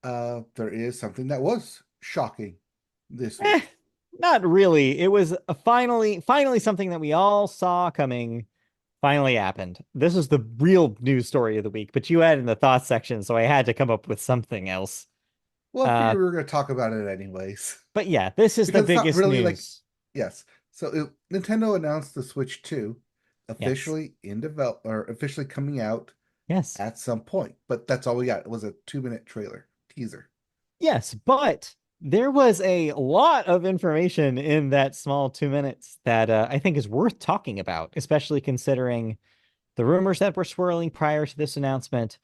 There is something that was shocking this Eh, week. not really. It was finally something that we all saw coming finally happened. This is the real news story of the week, but you had in the thoughts section, so I had to come up with something else. Well, I figured Uh, we were going to talk about it anyways but yeah, this is the because it's not biggest really like news. yes. Nintendo announced the Switch 2 Yes. officially in develop or officially coming out Yes. at some point, but that's all we got. It was a 2 minute trailer teaser. Yes, but there was a lot of information in that small 2 minutes that I think is worth talking about, especially considering the rumors that were swirling prior to this announcement,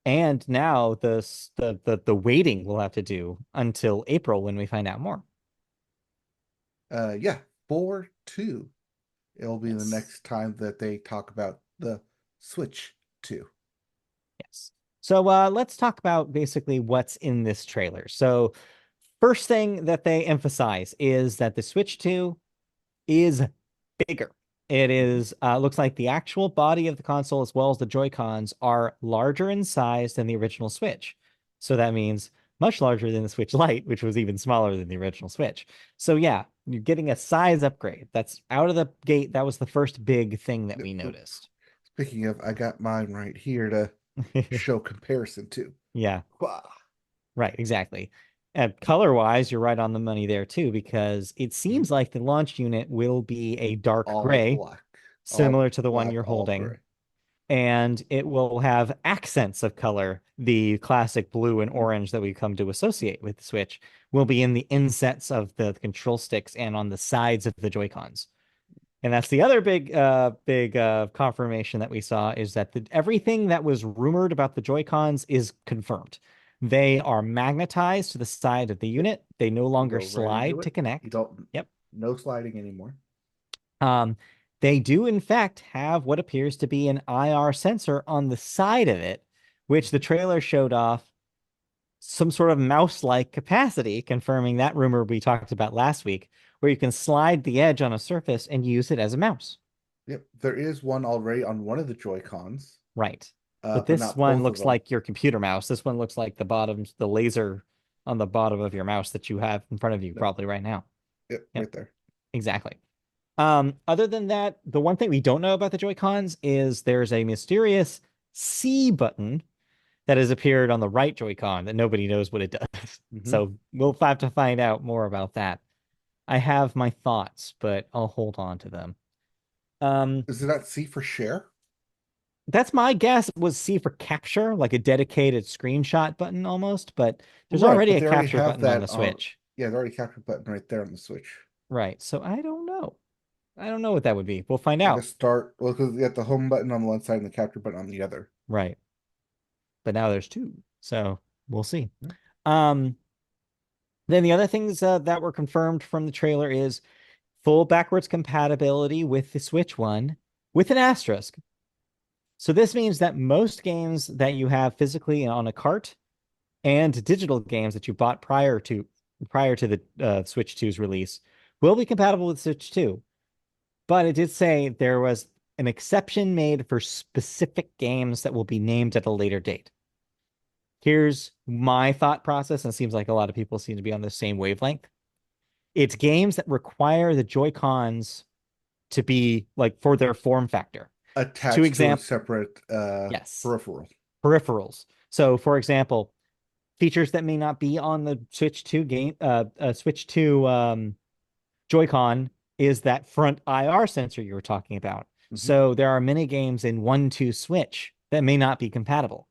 and now the waiting we'll have to do until April when we find out more. Yeah, 4-2. It'll be the Yes. next time that they talk about the Switch 2. Yes. So let's talk about basically what's in this trailer. So first thing that they emphasize is that the Switch 2 is bigger. It Mhm. is looks like the actual body of the console as well as the Joy-Cons are larger in size than the original Switch. So that means much larger than the Switch Lite, which was even smaller than the original Switch. So yeah, you're getting a size upgrade. That's out of the gate. That was the first big thing that Yep. we Oh, noticed. speaking of, I got mine right here to show comparison to. Yeah, Wow. right, exactly. Color wise, you're right on the money there too, because it Mhm. seems like the launch unit will be a dark All gray, black, similar to the one you're all holding, gray. and it will have accents of color. The classic blue and Mhm. orange that we come to associate with the Switch will be in the insets of the control sticks and on the sides of the Joy-Cons. And that's the other big confirmation that we saw is that everything that was rumored about the Joy-Cons is confirmed. They are magnetized to the side of the Yep. unit. They no You longer go right into slide it. to You connect. don't, Yep. no sliding anymore. Um, they do, in fact, have what appears to be an IR sensor on the side of it, which the Mhm. trailer showed off some sort of mouse-like capacity, confirming that rumor we talked about last week, where you can slide the edge on a surface and use it as a mouse. Yep. There is one already on one of the Joy Cons, Right. But but this not one both of looks them. like your computer mouse. This one looks like the laser on the bottom of your mouse that you have in front of you Yep. probably right now. Yep. Yep, Right there. exactly. Other than that, the one thing we don't know about the Joy-Cons is there's a mysterious C button that has appeared on the right Joy-Con that nobody knows what it does. Hmm. So we'll have to find out more about that. I have my thoughts, but I'll hold on to them. Um, Is it not C for share? that's my guess was C for capture, like a dedicated screenshot button almost, but there's Right, already but a they already capture have button on that the on. Switch. Yeah, they already capture button right there on the Switch. Right. So I don't know. I don't know what that would be. We'll find Like a out. start. Well, because you got the home button on one side and the capture button on the other. Right. But now there's two. So we'll see. Um, then the other things that were confirmed from the trailer is full backwards compatibility with the Switch One with an asterisk. So this means that most games that you have physically on a cart and digital games that you bought prior to the Switch 2's release will be compatible with Switch 2. But it did say there was an exception made for specific games that will be named at a later date. Here's my thought process, and it seems like a lot of people seem to be on the same wavelength. It's games that require the Joy-Cons to be like for their form factor. Two Attached to a example, separate yes, peripheral. peripherals. So, for example, features that may not be on the Switch 2 Switch 2 Joy-Con is that front IR sensor you were talking about. Hmm. So there are many games in 1-2 Switch that may not be compatible.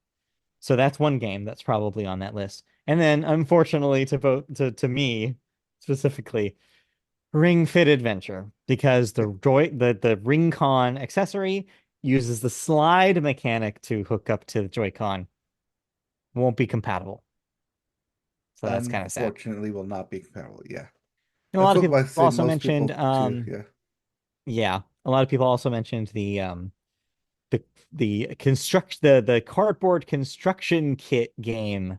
So that's one game that's probably on that list. And then unfortunately to me specifically, Ring Fit Adventure, because the Ring Con accessory uses the slide mechanic to hook up to the Joy-Con. Won't be compatible. So that's kind of sad. Unfortunately, will not be compatible. Yeah, And a that's lot of what people I say. also Most mentioned, people too. Yeah, yeah, a lot of people also mentioned the the cardboard construction kit game that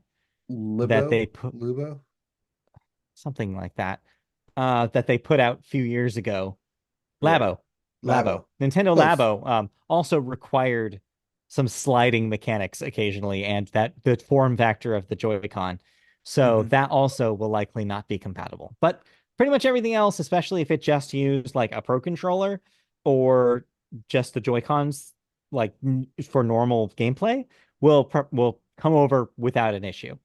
Libo, they put Lubo. something like that that they put out a few years ago. Right, Labo, Labo. Nintendo Close. Labo also required some sliding mechanics occasionally, and that the form factor of the Joy-Con. So Hmm. that also will likely not be compatible. But pretty much everything else, especially if it just used like a Pro controller or just the Joy-Cons, like for normal gameplay, will come over without an issue.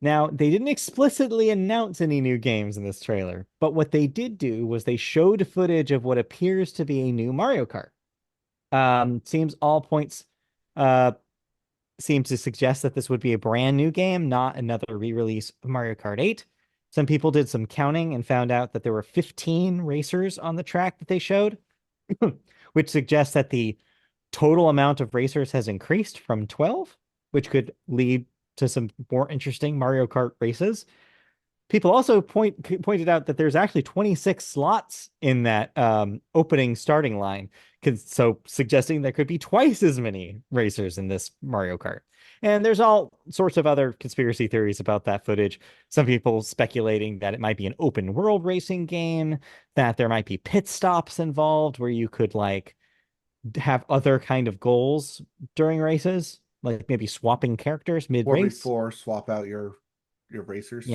Now, they didn't explicitly announce any new games in this trailer, but what they did do was they showed footage of what appears to be a new Mario Kart. Seems all points uh seem to suggest that this would be a brand new game, not another re-release of Mario Kart 8. Some people did some counting and found out that there were 15 racers on the track that they showed, which suggests that the total amount of racers has increased from 12, which could lead to some more interesting Mario Kart races. People also pointed out that there's actually 26 slots in that opening starting line, so suggesting there could be twice as many racers in this Mario Kart. And there's all sorts of other conspiracy theories about that footage. Some people speculating that it might be an open world racing game, that there might be pit stops involved where you could like have other kind of goals during races, like maybe swapping characters mid Or race. before swap out your Yeah. racers.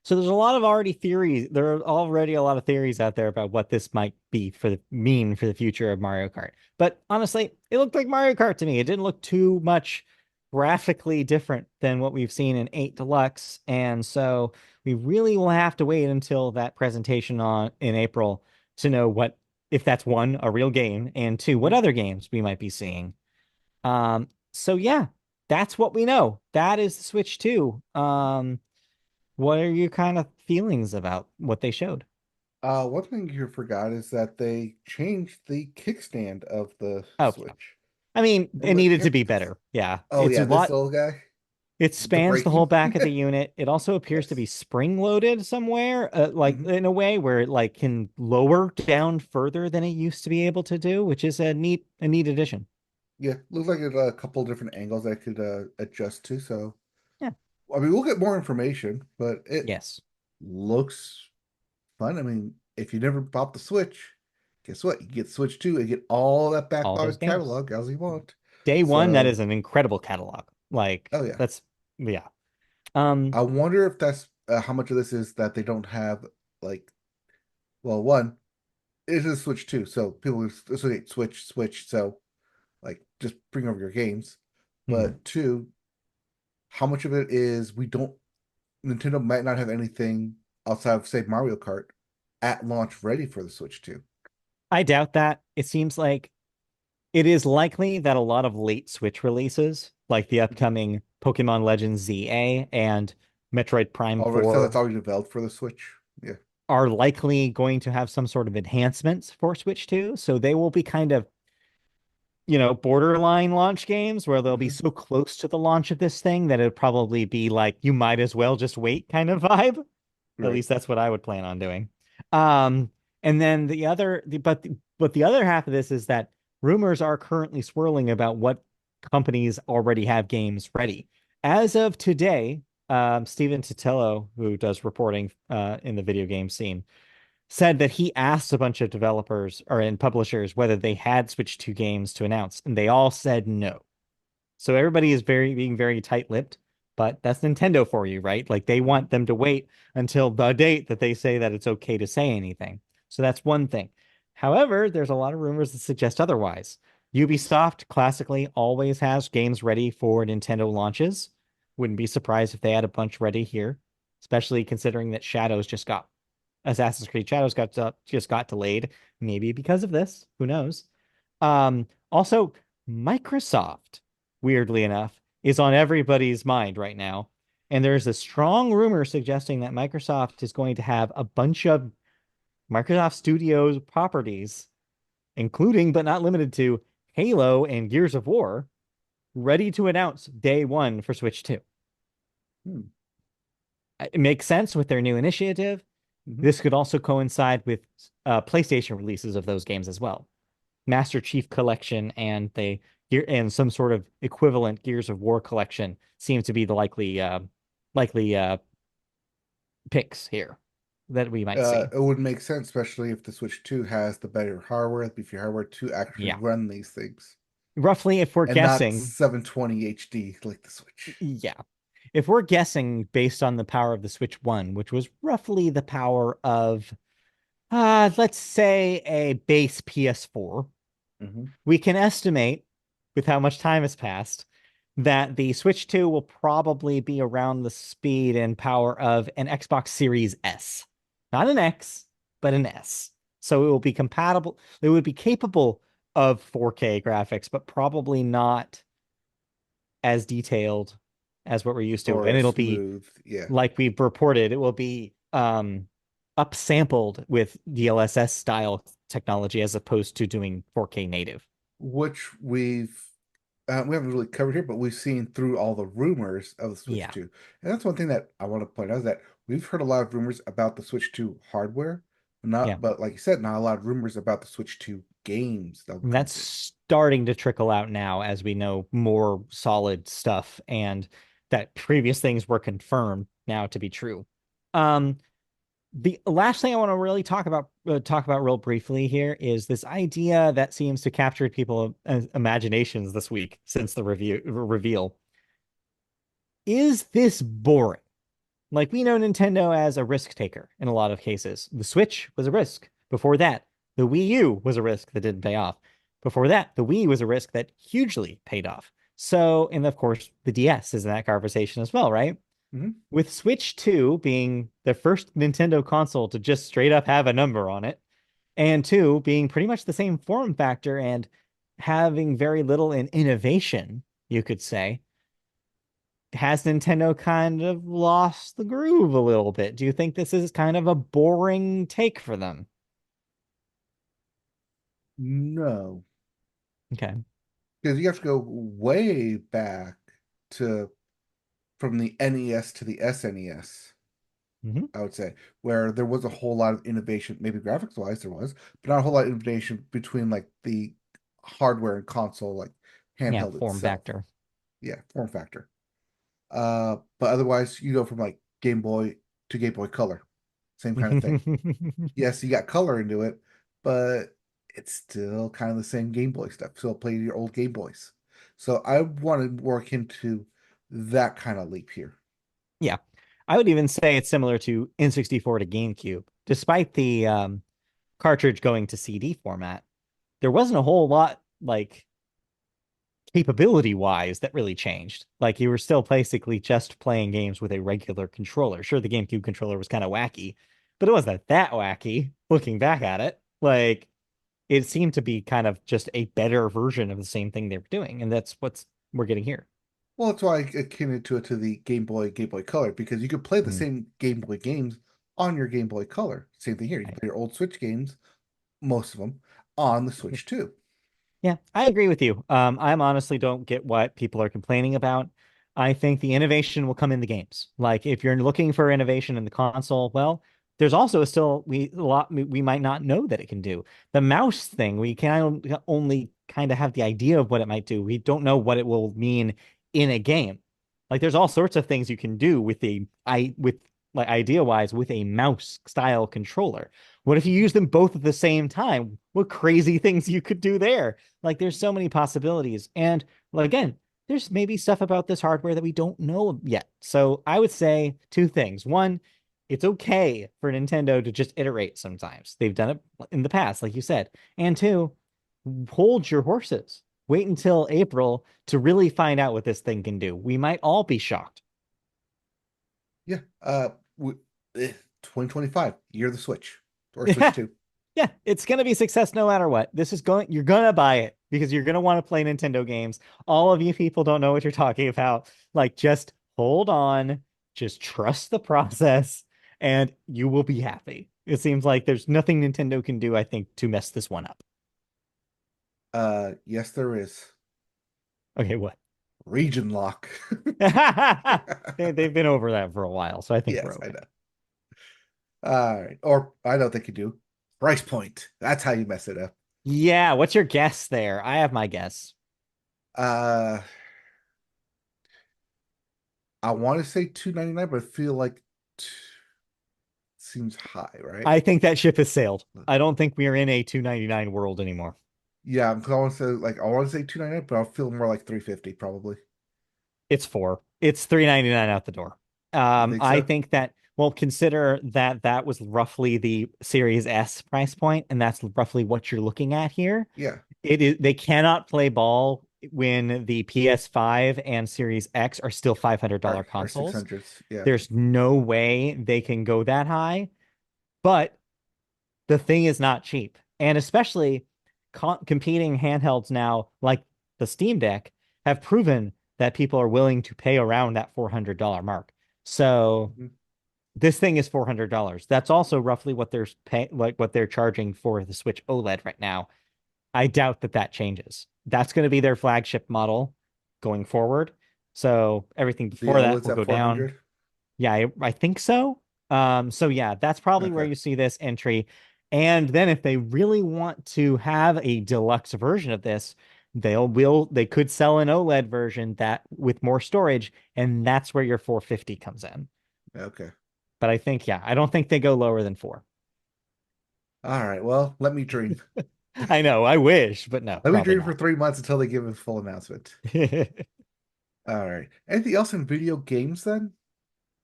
So there's a lot of already theories. There are already a lot of theories out there about what this might be for the mean for the future of Mario Kart. But honestly, it looked like Mario Kart to me. It didn't look too much graphically different than what we've seen in 8 Deluxe. And so we really will have to wait until that presentation on in April to know what if that's one, a real game, and two, what Mhm. other games we might be seeing. So yeah, that's what we know. That is the Switch 2. What are your kind of feelings about what they showed? One thing you forgot is that they changed the kickstand of the Oh, yeah. Switch. I mean, it Remember, needed to here, be better. Yeah. oh It's a yeah, this lot. little guy, It the spans the whole braking. back of the unit. It also appears to Yes. be spring loaded somewhere, like Hmm. in a way where it like can lower down further than it used to be able to do, which is a neat addition. Yeah, looks like it, a couple different angles I could adjust to. So, Yeah. I mean, we'll get more information, but it Yes. looks fun. I mean, if you never bought the Switch, guess what? You get Switch 2 and get all that All those backlog games. catalog as you want. Day one, that So, is an incredible catalog. Like oh yeah. that's yeah. Um, I wonder if that's how much of this is that they don't have like, well, one, it is Switch 2, so people associate Switch, so like just bring over your games. mhm. But two, how much of it is we don't Nintendo might not have anything outside of say Mario Kart at launch ready for the Switch 2. I doubt that. It seems like it is likely that a lot of late Switch releases, like the Mhm. upcoming Pokemon Legends ZA and Metroid Prime Already, so that's 4, already developed for the Switch. Yeah. are likely going to have some sort of enhancements for Switch 2. So they will be kind of, borderline launch games where they'll be Hmm. so close to the launch of this thing that it'll probably be like, you might as well just wait kind of vibe. At Right. least that's what I would plan on doing. Um, and then but the other half of this is that rumors are currently swirling about what companies already have games ready. As of today, Steven Totilo, who does reporting in the video game scene, said that he asked a bunch of developers or in publishers whether they had Switch 2 games to announce, and they all said no. So everybody is being very tight-lipped, but that's Nintendo for you, right? Like they Hmm. want them to wait until the date that they say that it's okay to say anything. So that's one thing. However, there's a lot of rumors that suggest otherwise. Ubisoft classically always has games ready for Nintendo launches. Wouldn't be surprised if they had a bunch ready here, especially considering that Assassin's Creed Shadows just got delayed, maybe because of this. Who knows? Also, Microsoft, weirdly enough, is on everybody's mind right now. And there's a strong rumor suggesting that Microsoft is going to have a bunch of Microsoft Studios properties, including but not limited to Halo and Gears of War, ready to announce day one for Switch 2. Hmm. It makes sense with their new initiative. Hmm. This could also coincide with PlayStation releases of those games as well. Master Chief Collection and some sort of equivalent Gears of War collection seem to be the likely picks here that we might see. It would make sense, especially if the Switch 2 has the better hardware, the beefier hardware to actually Yeah. run these things. roughly, if we're and not guessing, 720 HD like the Switch. yeah, if we're guessing based on the power of the Switch 1, which was roughly the power of, let's say a base PS4, Hmm. we can estimate, with how much time has passed, that the Switch 2 will probably be around the speed and power of an Xbox Series S. Not an X, but an S. So it will be compatible, it would be capable of 4K graphics, but probably not as detailed as what we're used to. Or And as it'll be, smooth. Yeah. like we've reported, it will be upsampled with DLSS style technology as opposed to doing 4K native. Which we haven't really covered here, but we've seen through all the rumors of the Switch Yeah. 2. And that's one thing that I want to point out is that we've heard a lot of rumors about the Switch 2 hardware, Yeah. but like you said, not a lot of rumors about the Switch 2 games that will And come that's soon. starting to trickle out now as we know more solid stuff and that previous things were confirmed now to be true. Um, the last thing I want to really talk about real briefly here is this idea that seems to capture people's imaginations this week since the reveal. Is this boring? Like we know Nintendo as a risk taker in a lot of cases. The Switch was a risk. Before that, the Wii U was a risk that didn't pay off. Before that, the Wii was a risk that hugely paid off. So, and of course, the DS is in that conversation as well, right? Hmm. With Switch 2 being the first Nintendo console to just straight up have a number on it, and 2 being pretty much the same form factor and having very little in innovation, you could say, has Nintendo kind of lost the groove a little bit? Do you think this is kind of a boring take for them? No, Okay. because you have to go way back to from the NES to the SNES. Hmm. I would say, where there was a whole lot of innovation, maybe graphics wise there was, but not a whole lot of innovation between like the hardware and console, like Yeah, handheld form itself. factor. Yeah, form factor. But otherwise you go from like Game Boy to Game Boy Color. Same kind of thing. Yes, you got color into it, but it's still kind of the same Game Boy stuff. Still play your old Game Boys. So I want to work into that kind of leap here. Yeah. I would even say it's similar to N64 to GameCube. Despite the cartridge going to CD format, there wasn't a whole lot like capability wise that really changed. Like you were still basically just playing games with a regular controller. Sure, the GameCube controller was kind of wacky, but it wasn't that wacky looking back at it. Like it seemed to be kind of just a better version of the same thing they were doing. And that's what's we're getting here. Well, that's why I akin it to the Game Boy Color, because you could play the Mm, same Game Boy games on your Game Boy Color. Same thing here. You can right. play your old Switch games, most of them, on the Switch too. Yeah, I agree with you. I'm honestly don't get what people are complaining about. I think the innovation will come in the games. Like if you're looking for innovation in the console, well, there's also still a lot we might not know that it can do. The mouse thing, we can only kind of have the idea of what it might do. We don't know what it will mean in a game. Like there's all sorts of things you can do with with like idea wise with a mouse style controller. What if you use them both at the same time? What crazy things you could do there? Like there's so many possibilities. And well, again, there's maybe stuff about this hardware that we don't know yet. So I would say two things. One, it's okay for Nintendo to just iterate sometimes. They've done it in the past, like you said. And two, hold your horses. Wait until April to really find out what this thing can do. We might all be shocked. Yeah. 2025, year of the Switch or Switch 2. Yeah, it's gonna be success no matter what. You're gonna buy it because you're gonna want to play Nintendo games. All of you people don't know what you're talking about. Like, just hold on, just trust the process, and you will be happy. It seems like there's nothing Nintendo can do, I think, to mess this one up. Yes, there is. Okay, what? Region lock. They've been over that for a while, so I think we're Yes, I okay. know. All right. Or I don't think you do. Price point. That's how you mess it up. Yeah, what's your guess there? I have my guess. Uh I want to say 299, but I feel like t- seems high, right? I think that ship has sailed. I don't think we are in a 299 world anymore. Yeah, because I want to say like I want to say 299, but I'll feel more like 350 probably. It's four. It's 399 out the door. You think I so? think that, well, consider that that was roughly the Series S price point, and that's roughly what you're looking at here. Yeah, It is, they cannot play ball when the PS5 and Series X are still $500 or consoles. 600s. Yeah, There's no way they can go that high, but the thing is not cheap. And especially competing handhelds now, like the Steam Deck, have proven that people are willing to pay around that $400 mark. So Mhm. this thing is $400. That's also roughly what they're like what they're charging for the Switch OLED right now. I doubt that that changes. That's going to be their flagship model going forward. So everything The before that OLED's will at go down. 400. Yeah, I think so. So yeah, that's probably where Okay. you see this entry. And then if they really want to have a deluxe version of this, they could sell an OLED version that with more storage, and that's where your 450 comes in. Okay. But I think, yeah, I don't think they go lower than four. All right. Well, let me dream. I know, I wish, but no, Let me probably dream for not. 3 months until they give a full announcement. All right. Anything else in video games then?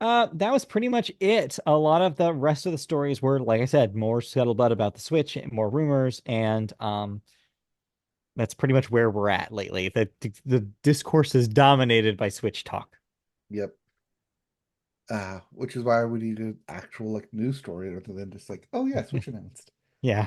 That was pretty much it. A lot of the rest of the stories were, like I said, more scuttlebutt about the Switch, more rumors, and that's pretty much where we're at lately. The discourse is dominated by Switch talk. Yep. Which is why we need an actual like news story rather than just like, oh yeah, Switch announced. Yeah.